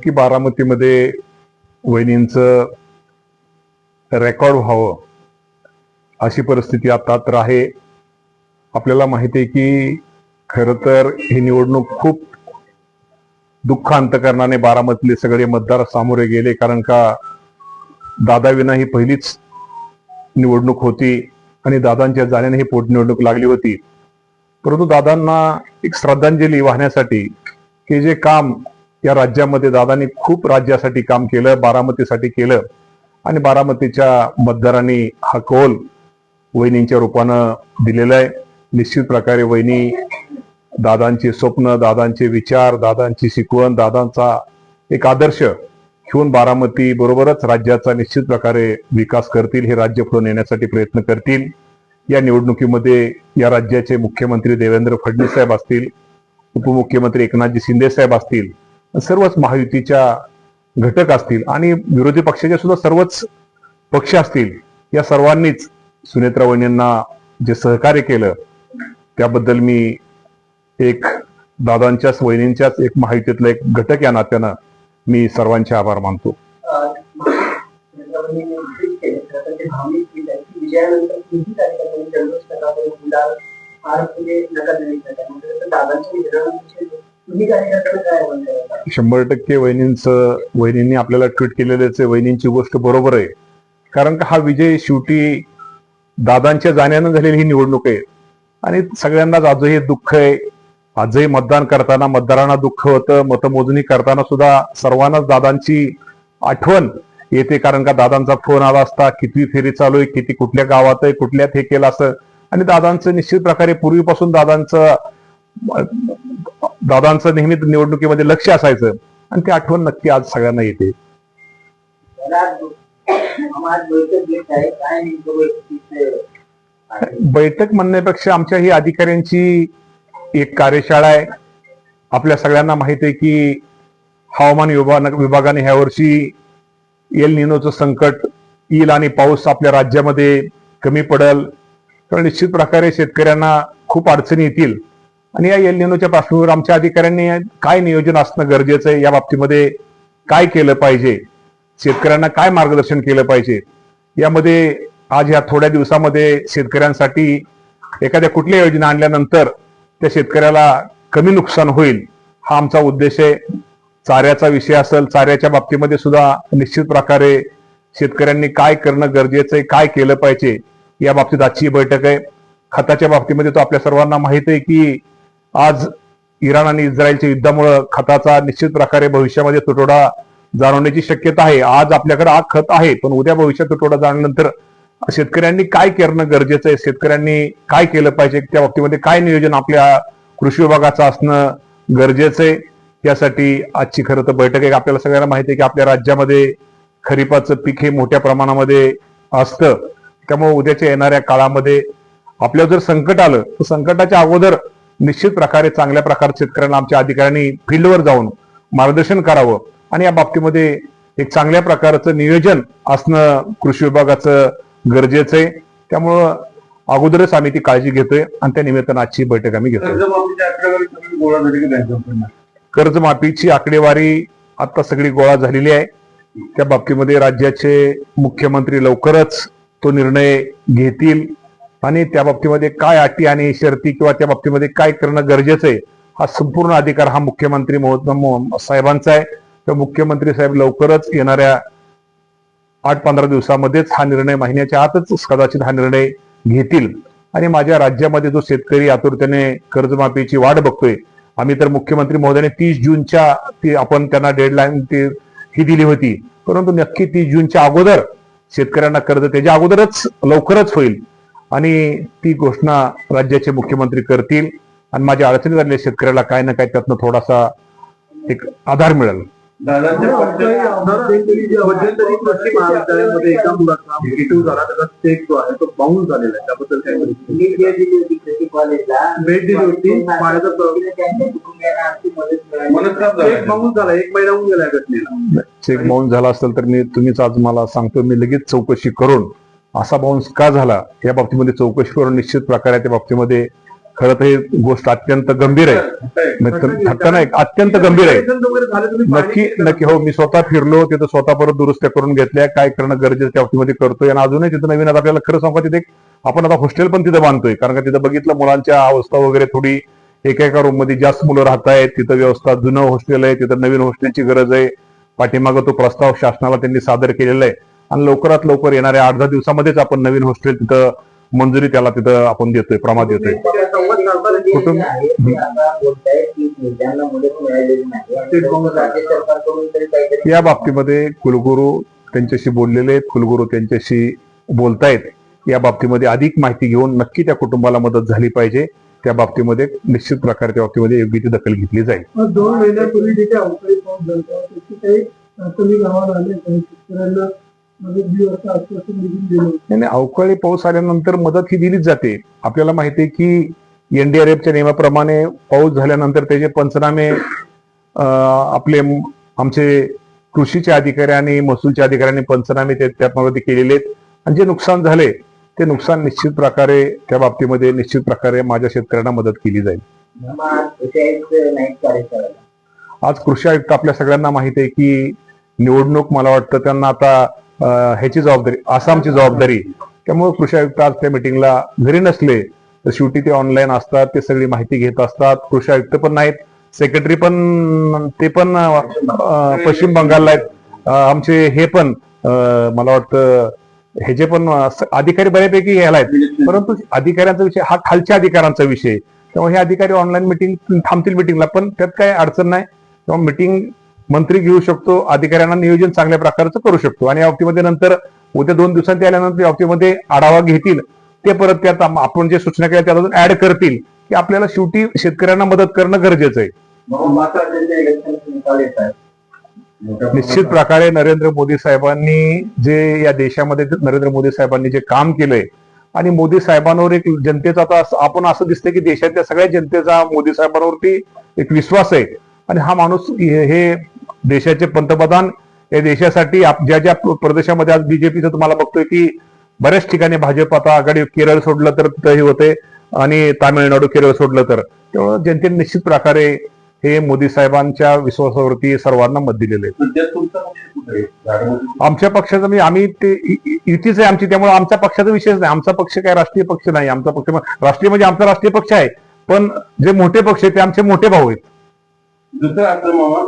की बारामतीमध्ये वहिनींचं रेकॉर्ड व्हावं अशी परिस्थिती आता तर आहे. आपल्याला माहिती आहे की खरं तर ही निवडणूक खूप दुःख अंतकरणाने बारामतीतले सगळे मतदार सामोरे गेले, कारण का दादाविना ही पहिलीच निवडणूक होती आणि दादांच्या जाण्याने ही पोटनिवडणूक लागली होती. परंतु दादांना एक श्रद्धांजली वाहण्यासाठी की जे काम या राज्यामध्ये दादांनी खूप राज्यासाठी काम केलं, बारामतीसाठी केलं आणि बारामतीच्या मतदारांनी हा कौल वहिनींच्या रूपानं दिलेला आहे. निश्चित प्रकारे वहिनी दादांची स्वप्न, दादांचे विचार, दादांची शिकवण, दादांचा एक आदर्श घेऊन बारामती बरोबरच राज्याचा निश्चित प्रकारे विकास करतील, हे राज्य पुढे नेण्यासाठी प्रयत्न करतील. या निवडणुकीमध्ये या राज्याचे मुख्यमंत्री देवेंद्र फडणवीस साहेब असतील, उपमुख्यमंत्री एकनाथजी शिंदे साहेब असतील, सर्वच महायुतीच्या घटक असतील आणि विरोधी पक्षाचे सुद्धा सर्वच पक्ष असतील, या सर्वांनीच सुनेत्रा वहिनींना जे सहकार्य केलं त्याबद्दल मी एक दादांच्याच वहिनींच्याच एक महायुतीतला एक घटक या नात्यानं मी सर्वांचे आभार मानतो. शंभर टक्के वहिनींनी आपल्याला ट्विट केलेल्याच वहिनींची गोष्ट बरोबर आहे, कारण का हा विजय शेवटी दादांच्या जाण्यानं झालेली ही निवडणूक आहे आणि सगळ्यांनाच आजही दुःख आहे. आजही मतदान करताना मतदारांना दुःख होतं, मतमोजणी करताना सुद्धा सर्वांनाच दादांची आठवण येते, कारण का दादांचा फोन आला असता, किती फेरी चालू आहे, किती कुठल्या गावात आहे, कुठल्यात हे केलं असं. आणि दादांचं निश्चित प्रकारे पूर्वीपासून दादांचं नेहमी निवडणुकीमध्ये लक्ष असायचं आणि ती आठवण नक्की आज सगळ्यांना येते. बैठक म्हणण्यापेक्षा आमच्या ही अधिकाऱ्यांची एक कार्यशाळा आहे. आपल्या सगळ्यांना माहिती आहे की हवामान विभागाने ह्या वर्षी एल निनोचं संकट येईल आणि पाऊस आपल्या राज्यामध्ये कमी पडेल, तर निश्चित प्रकारे शेतकऱ्यांना खूप अडचणी येतील आणि या एल निनोच्या पार्श्वभूमीवर आमच्या अधिकाऱ्यांनी काय नियोजन असणं गरजेचं आहे, या बाबतीमध्ये काय केलं पाहिजे, शेतकऱ्यांना काय मार्गदर्शन केलं पाहिजे, यामध्ये आज या थोड्या दिवसामध्ये शेतकऱ्यांसाठी एखाद्या कुठल्या योजना आणल्यानंतर त्या शेतकऱ्याला कमी नुकसान होईल, हा आमचा उद्देश आहे. चाऱ्याचा विषय असेल, चाऱ्याच्या बाबतीमध्ये सुद्धा निश्चित प्रकारे शेतकऱ्यांनी काय करणं गरजेचं आहे, काय केलं पाहिजे, या बाबतीत आजची बैठक आहे. खताच्या बाबतीमध्ये तो आपल्या सर्वांना माहित आहे की आज इराण आणि इस्रायलच्या युद्धामुळे खताचा निश्चित प्रकारे भविष्यामध्ये तुटवडा जाणवण्याची शक्यता आहे. आज आपल्याकडे हा खत आहे, पण उद्या भविष्यात तुटवडा जाणल्यानंतर शेतकऱ्यांनी काय करणं गरजेचं आहे, शेतकऱ्यांनी काय केलं पाहिजे, त्या बाबतीमध्ये काय नियोजन आपल्या कृषी विभागाचं असणं गरजेचं आहे, यासाठी आजची खरं तर बैठक आहे. आपल्याला सगळ्यांना माहिती आहे की आपल्या राज्यामध्ये खरीपाचं पीक हे मोठ्या प्रमाणामध्ये असतं, त्यामुळे उद्याच्या येणाऱ्या काळामध्ये आपल्यावर जर संकट आलं तर संकटाच्या अगोदर निश्चित प्रकारे चांगल्या प्रकारे शेतकऱ्यांना आमच्या अधिकाऱ्यांनी फील्डवर जाऊन मार्गदर्शन करावं आणि या बाबतीमध्ये एक चांगल्या प्रकारचं नियोजन असणं कृषी विभागाचं गरजेचं आहे. त्यामुळं अगोदरच आम्ही ती काळजी घेतोय आणि त्या निमित्तानं आजची बैठक आम्ही घेतोय. कर्जमाफीची आकडेवारी आता सगळी गोळा झालेली आहे. त्या बाबतीमध्ये राज्याचे मुख्यमंत्री लवकरच तो निर्णय घेतील आणि त्या बाबतीमध्ये काय अटी आणि शर्ती किंवा त्या बाबतीमध्ये काय करणं गरजेचं आहे, हा संपूर्ण अधिकार हा मुख्यमंत्री साहेबांचा आहे. तर मुख्यमंत्री साहेब लवकरच येणाऱ्या 8-15 दिवसामध्येच हा निर्णय, महिन्याच्या आतच कदाचित हा निर्णय घेतील आणि माझ्या राज्यामध्ये जो शेतकरी आतुरतेने कर्जमाफीची वाट बघतोय, आम्ही तर मुख्यमंत्री महोदयाने 30 जूनच्या आपण त्यांना डेडलाईन ही दिली होती, परंतु नक्की 30 जूनच्या अगोदर शेतकऱ्यांना कर्ज त्याच्या अगोदरच लवकरच होईल आणि ती घोषणा राज्याचे मुख्यमंत्री करतील आणि माझ्या अडचणी झालेल्या शेतकऱ्याला काय ना काय त्यातनं थोडासा एक आधार मिळेल. मध्यंतरी कृषी महाविद्यालयामध्ये एका मुलाचा निगेटिव्ह झाला, त्याचा स्टेक जो आहे तो बाउन्स झालेला आहे, त्याबद्दल काय भेट दिली होती. चेक बाउन्स झाला, 1 महिना होऊन गेला घटनेला. चेक बाउन्स झाला असेल तर तुम्हीच आज मला सांगतो, मी लगेच चौकशी करून असा बाउन्स का झाला या बाबतीमध्ये चौकशी करून निश्चित प्रकारे त्या बाबतीमध्ये खरं तर ही गोष्ट अत्यंत गंभीर आहे. थट्टा नाही, अत्यंत गंभीर आहे. नक्की नक्की हो, मी स्वतः फिरलो तिथं, स्वतः परत दुरुस्त्या करून घेतल्या. काय करणं गरजेचं त्या बाबतीमध्ये करतोय. आणि अजूनही तिथं नवीन आता आपल्याला खरं सांगू तिथे आपण आता हॉस्टेल पण तिथं बांधतोय, कारण का तिथं बघितलं मुलांच्या अवस्था वगैरे थोडी एका रूम मध्ये जास्त मुलं राहत आहेत. तिथं व्यवस्था, जुनं हॉस्टेल आहे, तिथं नवीन हॉस्टेलची गरज आहे. पाठीमागं तो प्रस्ताव शासनाला त्यांनी सादर केलेला आहे आणि लवकरात लवकर येणाऱ्या 8-10 दिवसामध्येच आपण नवीन हॉस्टेल तिथं मंजुरी त्याला तिथं आपण देतोय, प्रमाण देतोय. या बाबतीमध्ये कुलगुरू त्यांच्याशी बोललेले आहेत, कुलगुरू त्यांच्याशी बोलतायत. या बाबतीमध्ये अधिक माहिती घेऊन नक्की त्या कुटुंबाला मदत झाली पाहिजे. त्या बाबतीमध्ये निश्चित प्रकारे त्या बाबतीमध्ये योग्य ती दखल घेतली जाईल. 2 महिन्यापूर्वी तिथे अवकाळी पाऊस झाला, त्याची काही प्राथमिक अहवाल आले शेतकऱ्यांना नाही, अवकाळी पाऊस आल्यानंतर मदत ही दिलीच जाते. आपल्याला माहिती आहे की एनडीआरएफच्या नियमाप्रमाणे पाऊस झाल्यानंतर त्याचे पंचनामे आपले आमचे कृषीचे अधिकारी आणि महसूलच्या अधिकाऱ्यांनी पंचनामे त्यामध्ये केलेले आहेत. आणि जे नुकसान झाले ते नुकसान निश्चित प्रकारे त्या बाबतीमध्ये निश्चित प्रकारे माझ्या शेतकऱ्यांना मदत केली जाईल. आज कृषी आयुक्त आपल्या सगळ्यांना माहिती आहे की निवडणूक, मला वाटतं त्यांना आता ह्याची जबाबदारी, आसामची जबाबदारी. त्यामुळे कृषी आयुक्त आज त्या मिटिंगला घरी नसले तर शेवटी ते ऑनलाईन असतात, ते सगळी माहिती घेत असतात. कृषी आयुक्त पण नाहीत, सेक्रेटरी पण ते पण पश्चिम बंगालला आहेत. आमचे हे पण मला वाटतं हे जे पण अधिकारी बऱ्यापैकी यायला आहेत, परंतु अधिकाऱ्यांचा विषय हा खालच्या अधिकाऱ्यांचा विषय. त्यामुळे हे अधिकारी ऑनलाईन मिटिंग थांबतील मिटिंगला, पण त्यात काय अडचण नाही. तेव्हा मिटिंग मंत्री घेऊ शकतो, अधिकाऱ्यांना नियोजन चांगल्या प्रकारचं करू शकतो. आणि या बाबतीमध्ये नंतर उद्या 2 दिवसांनी आल्यानंतर या बाबतीमध्ये आढावा घेतील. ते परत त्यात आपण जे सूचना केल्या त्यात अजून ऍड करतील की आपल्याला शेवटी शेतकऱ्यांना मदत करणं गरजेचं आहे. निश्चित प्रकारे नरेंद्र मोदी साहेबांनी जे या देशामध्ये नरेंद्र मोदी साहेबांनी जे काम केलंय आणि मोदी साहेबांवर एक जनतेचा, आता आपण असं दिसतंय की देशातल्या सगळ्या जनतेचा मोदी साहेबांवरती एक विश्वास आहे. आणि हा माणूस हे देशाचे पंतप्रधान, या देशासाठी ज्या ज्या प्रदेशामध्ये आज बीजेपीचं तुम्हाला बघतोय की बऱ्याच ठिकाणी भाजप आता आघाडी, केरळ सोडलं तर हे होते आणि तामिळनाडू, केरळ सोडलं तर. त्यामुळे जनतेने निश्चित प्रकारे हे मोदी साहेबांच्या विश्वासावरती सर्वांना मत दिलेलं आहे. आमच्या पक्षाचं म्हणजे आम्ही ते युतीच आहे आमची, त्यामुळे आमच्या पक्षाचा विषयच नाही. आमचा पक्ष काय राष्ट्रीय पक्ष नाही. आमचा पक्ष राष्ट्रीय म्हणजे आमचा राष्ट्रीय पक्ष आहे, पण जे मोठे पक्ष आहेत ते आमचे मोठे भाऊ आहेत. दुसरं असं मामा,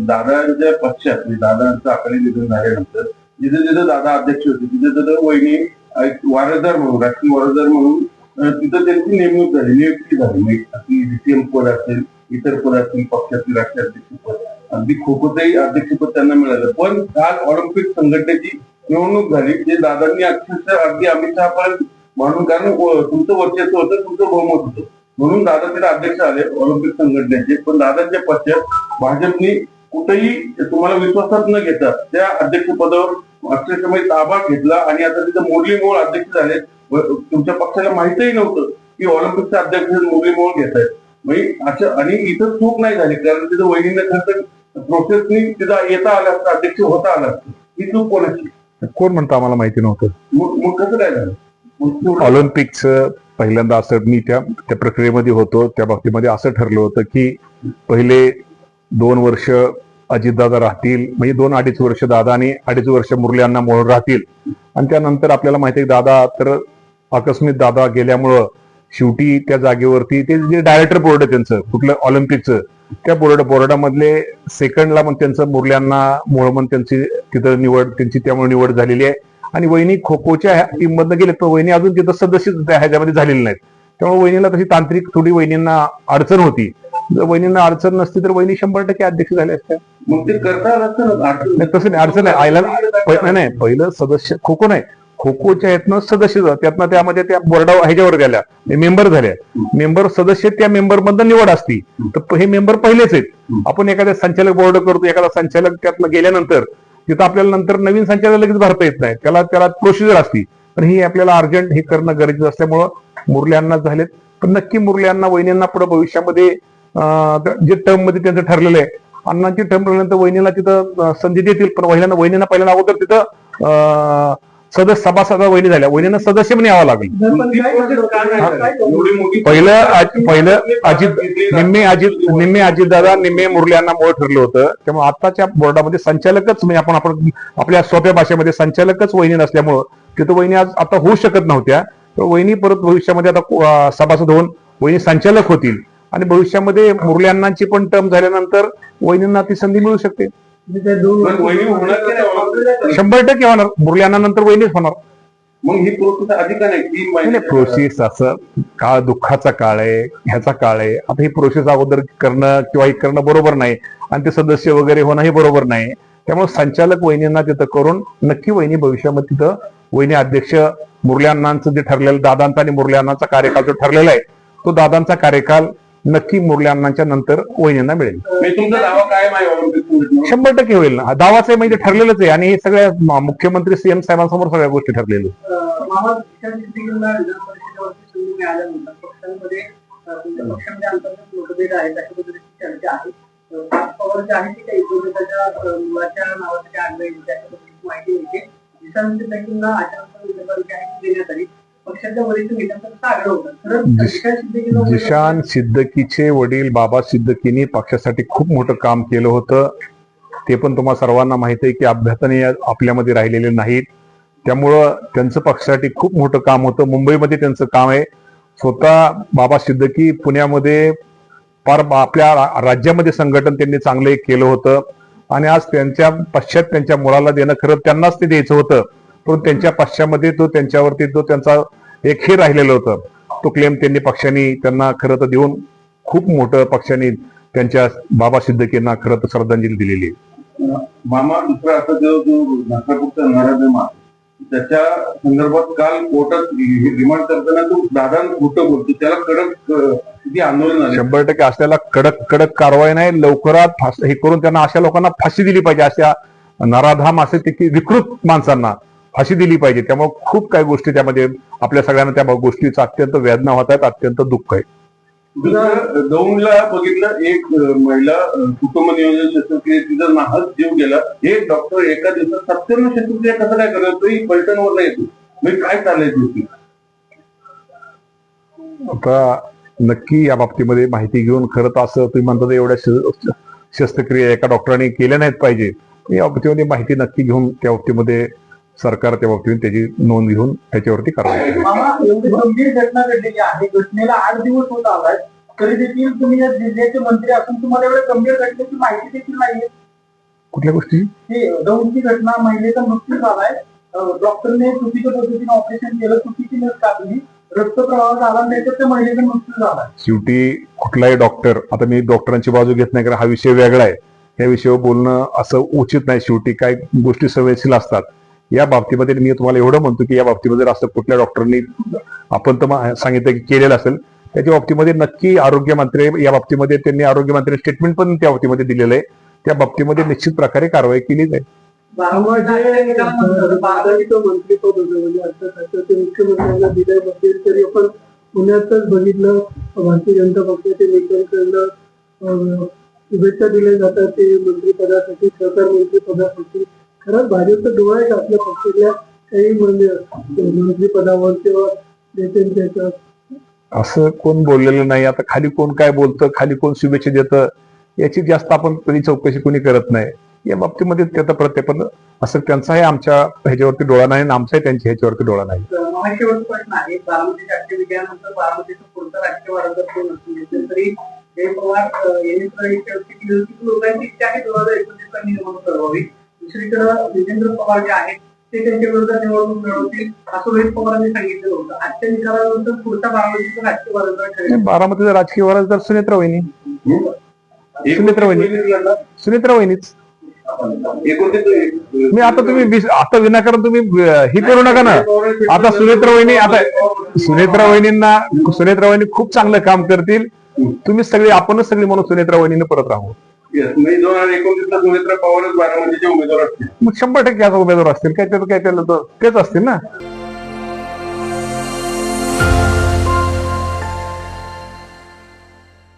दादांच्या पक्षात म्हणजे दादांचं अकाली निधन झाल्यानंतर जिथे जिथे दादा अध्यक्ष होते तिथे तिथे वहिनी वारसदार म्हणून, राष्ट्रीय वारसदार म्हणून तिथं त्यांची नेमणूक झाली, नियुक्ती झाली. डीसीएम पद असेल, इतर पद असतील, पक्षातील राष्ट्रीय अध्यक्षपद, अगदी खो खोचंही अध्यक्षपद त्यांना मिळालं. पण काल ऑलिम्पिक संघटनेची निवडणूक झाली, जे दादांनी अक्षरशः अगदी अमित शहापर्यंत म्हणून, कारण तुमचं वर्चस्व होतं, तुमचं बहुमत होतं म्हणून दादा तिथे अध्यक्ष आले ऑलिम्पिक संघटनेचे. पण दादांच्या पक्षात भाजपने कुठेही तुम्हाला विश्वासात न घेता त्या अध्यक्ष पदावर अक्षरशः ताबा घेतला आणि आता तिथे मुरली मोहोळ अध्यक्ष झाले. तुमच्या पक्षाला माहितही नव्हतं की ऑलिम्पिकचा अध्यक्ष मुरली मोहोळ घेत आहेत. आणि इथं चूक नाही झाली, कारण तिथं वहिनींना खरं प्रोसेसनी तिथं येता आलं असतं, अध्यक्ष होता आला असतं. ही चूक कोणाची? कोण म्हणतं आम्हाला माहिती नव्हतं. मग कसं काय झालं? ऑलिम्पिकचं पहिल्यांदा असं मी त्या प्रक्रियेमध्ये होतो, त्या बाबतीमध्ये असं ठरलं होतं की पहिले 2 वर्ष अजितदादा राहतील, म्हणजे 2-2.5 वर्ष दादा आणि 2.5 वर्ष मुरली अण्णा मोहोळ राहतील. आणि त्यानंतर आपल्याला माहिती आहे दादा तर आकस्मिक दादा गेल्यामुळं शेवटी त्या जागेवरती ते जे डायरेक्टर बोर्ड आहे त्यांचं कुठलं ऑलिम्पिकचं, त्या बोर्डामधले सेकंडला मग त्यांचं मुरली अण्णा मोहोळ म्हणून त्यांची तिथं निवड, त्यांची त्यामुळे निवड झालेली आहे. आणि वहिनी खो खोच्या टीम मधनं गेले तर वहिनी अजून तिथं सदस्य ह्याच्यामध्ये झालेली नाहीत. त्यामुळे वहिनीला तशी तांत्रिक थोडी वहिनींना अडचण होती. जर वहिनींना अडचण नसती तर वहिनी 100% अध्यक्ष झाले असते. मग ते करता तसं नाही, अडचण आहे आयला नाही. पहिलं सदस्य खो खो नाही, खो खोच्या ह्यातनं सदस्य, त्यातनं त्यामध्ये त्या बोर्डा ह्याच्यावर गेल्या, मेंबर झाल्या. मेंबर सदस्य त्या मेंबर मधनं निवड असती, तर हे मेंबर पहिलेच आहेत. आपण एखाद्या संचालक बोर्ड करतो, एखादा संचालक त्यातनं गेल्यानंतर तिथं आपल्याला नंतर नवीन संचालक लगेच भरता येत नाही, त्याला प्रोसिजर असती. पण ही आपल्याला अर्जंट हे करणं गरजेचं असल्यामुळं मुरली अण्णा झालेत. पण नक्की मुरली अण्णा वहिनींना पुढे भविष्यामध्ये जे टर्म मध्ये त्यांचं ठरलेलं आहे, अण्णांची टर्म ठरल्यानंतर वहिनीला तिथं संधी देतील. पण वहिनींना पहिल्यांदा अगोदर तिथं सभासद वहिनी झाल्या, वहिनींना सदस्य पण यावं लागलं. ती प्रोसेस का नाही झाली? एवढी मोठी पहिलं निम्मे अजितदादा निम्मे मुरल्यांना मूळ ठरलं होतं. त्यामुळे आताच्या बोर्डामध्ये संचालकच म्हणजे आपण आपल्या सोप्या भाषेमध्ये संचालकच वहिनी नसल्यामुळं तिथं वहिनी आज आता होऊ शकत नव्हत्या. तर वहिनी परत भविष्यामध्ये आता सभासद होऊन वहिनी संचालक होतील आणि भविष्यामध्ये मुरल्यांनाची पण टर्म झाल्यानंतर वहिनींना ती संधी मिळू शकते. पण वहिनी होणार की नाही होणार? 100% होणार. मुरल्यांना नंतर वहिनीच होणार. मग ही प्रोसेस आधी का नाही 3 महिने प्रोसेस असं काळ दुःखाचा काळ आहे, ह्याचा काळ आहे. आता ही प्रोसेस अगोदर करणं किंवा हे करणं बरोबर नाही आणि ते सदस्य वगैरे होणं हे बरोबर नाही. त्यामुळे संचालक वहिनींना तिथं करून नक्की वहिनी भविष्यामध्ये तिथं वहिनी अध्यक्ष मुरल्यांनांचं जे ठरलेलं दादांचा आणि मुरल्यांनाचा कार्यकाल जो ठरलेला आहे तो दादांचा कार्यकाल नक्की मुरल्यांनाच्या नंतर वहिनींना मिळेल. तुमचा दावा काय आहे ऑलिम्पिक स्पोर्ट्सवर? 100% होईल ना. दावाच आहे म्हणजे ठरलेलंच आहे आणि हे सगळ्या मुख्यमंत्री सीएम साहेबांसमोर सगळ्या गोष्टी ठरलेल्या जिशान सिद्दकीचे वडील बाबा सिद्दकीनी पक्षासाठी खूप मोठं काम केलं होतं. ते पण तुम्हा सर्वांना माहिती आहे की अभ्यासाने आपल्यामध्ये राहिलेले नाहीत. त्यामुळं त्यांचं पक्षासाठी खूप मोठं काम होतं. मुंबईमध्ये त्यांचं काम आहे. स्वतः बाबा सिद्दकी पुण्यामध्ये फार आपल्या राज्यामध्ये संघटन त्यांनी चांगलं केलं होतं आणि आज त्यांच्या पश्चात त्यांच्या मुलाला देणं खरं त्यांनाच ते द्यायचं होतं. परंतु त्यांच्या पश्चामध्ये त्यांच्यावरती त्यांचा एक हे राहिलेलं होतं. तो क्लेम त्यांनी पक्षाने त्यांना खरं तर देऊन खूप मोठं पक्षाने त्यांच्या बाबा सिद्दकींना खरं तर श्रद्धांजली दिलेली आहे. मामा दुसरा आता जो नागपूरचा नराधमा त्याच्या संदर्भात काल कोर्टात रिमांड करताना तो दादा खोटं बोलतो, त्याला कडक किती आंदोलन झाले. 100% असल्याला कडक कारवाई नाही, लवकरात हे करून त्यांना अशा लोकांना फाशी दिली पाहिजे. अशा नराधाम असे ते विकृत माणसांना फाशी दिली पाहिजे. त्यामुळे खूप काही गोष्टी त्यामध्ये आपल्या सगळ्यांना त्या गोष्टीचा अत्यंत वेदना होत आहेत, अत्यंत दुःख आहे. दुसरं दौंडला बघितलं, एक महिला कुटुंब नियोजन शस्त्रक्रिया तिचा नाहक जीव गेला. एक डॉक्टर एका दिवसात 97 शस्त्रक्रिया कसं काय करतो, ही पलटणवरला येतो. म्हणजे काय चाललंय ती? आता नक्की या बाबतीमध्ये माहिती घेऊन खरं तर असं तुम्ही म्हणता एवढ्या शस्त्रक्रिया एका डॉक्टरांनी केल्या नाहीत पाहिजे. या बाबतीमध्ये माहिती नक्की घेऊन त्या बाबतीमध्ये सरकार त्या बाबतीत त्याची नोंद घेऊन त्याच्यावरती कारवाई करेल. एवढी गंभीर घटना घडलेली आहे, घटनेला 8 दिवस होत आलाय, तरी देखील तुम्ही या जिल्ह्याचे मंत्री असून तुम्हाला एवढ्या गंभीर घटनेची माहिती देखील नाहीये. कुठल्या गोष्टी? ही दौंडची घटना, महिलेचा मृत्यू झालाय, डॉक्टरने चुकीच्या पद्धतीने ऑपरेशन केलं, चुकीची नस कापली, रक्तप्रवाह झाला, त्याच्यात त्या महिलेचा मृत्यू झाला. शेवटी कुठलाही डॉक्टर, आता मी डॉक्टरांची बाजू घेत नाही कारण हा विषय वेगळा आहे, या विषयावर बोलणं असं उचित नाही. शेवटी काय गोष्टी संवेदनशील असतात. या बाबतीमध्ये मी तुम्हाला एवढं म्हणतो की या बाबतीमध्ये असं कुठल्या डॉक्टरनी आपण तर सांगितलं की केलेलं असेल, त्याच्या बाबतीमध्ये नक्की आरोग्यमंत्री या बाबतीमध्ये त्यांनी आरोग्यमंत्री स्टेटमेंट पण त्या बाबतीमध्ये दिलेलं आहे. त्या बाबतीमध्ये निश्चित प्रकारे कारवाई केली जाईल. मुख्यमंत्र्यांना दिल्याबद्दल तरी आपण पुण्यातच बघितलं, भारतीय जनता पक्षाचे नेत्यांकडनं शुभेच्छा दिल्या जातात ते मंत्रिपदासाठी, सहकार मंत्रिपदासाठी. खरंच भाजपचा डोळा आहे आपल्या पक्षातल्या काही मंत्रिपदावर किंवा नेत्यांच्या. असं कोण बोललेलं नाही. आता खाली कोण काय बोलतं, खाली कोण शुभेच्छा देतं, याची जास्त आपण कधी चौकशी कोणी करत नाही. या बाबतीमध्ये त्याचा प्रत्येक असं त्यांचाही आमच्या ह्याच्यावरती डोळा नाही आणि आमचाही त्यांच्या ह्याच्यावरती डोळा नाही. महाशेवटचा प्रश्न आहे, बारामतीच्या राजकीय विजयानंतर बारामतीचं पुढचा राजकीय वारंवार कोण असेल तरी जयंत पवार यांनी लोकांची इच्छा आहे 2029 निवडणूक करावी. दुसरीकडे विजेंद्र पवार जे आहेत ते त्यांच्या विरोधात निवडणूक लढवतील असं रोहित पवारांनी सांगितलेलं होतं. आजच्या निकालानंतर पुढचा बारामतीचा राजकीय वारंवार ठरेल. बारामतीचा राजकीय वारसदार सुनेत्रा वहिनी. सुनेत्रा वहिनीच. मी आता तुम्ही आता विनाकारण तुम्ही हे करू नका ना. आता सुनेत्रा वहिनी खूप चांगलं काम करतील. तुम्ही सगळे, आपणच सगळी म्हणून सुनेत्रा वहिनीने परत राहू. 2029 सुनेत्रा पवारच बारामतीचे उमेदवार असतील. मग 100% उमेदवार असतील. काय त्याचं काय त्याला तेच असतील ना.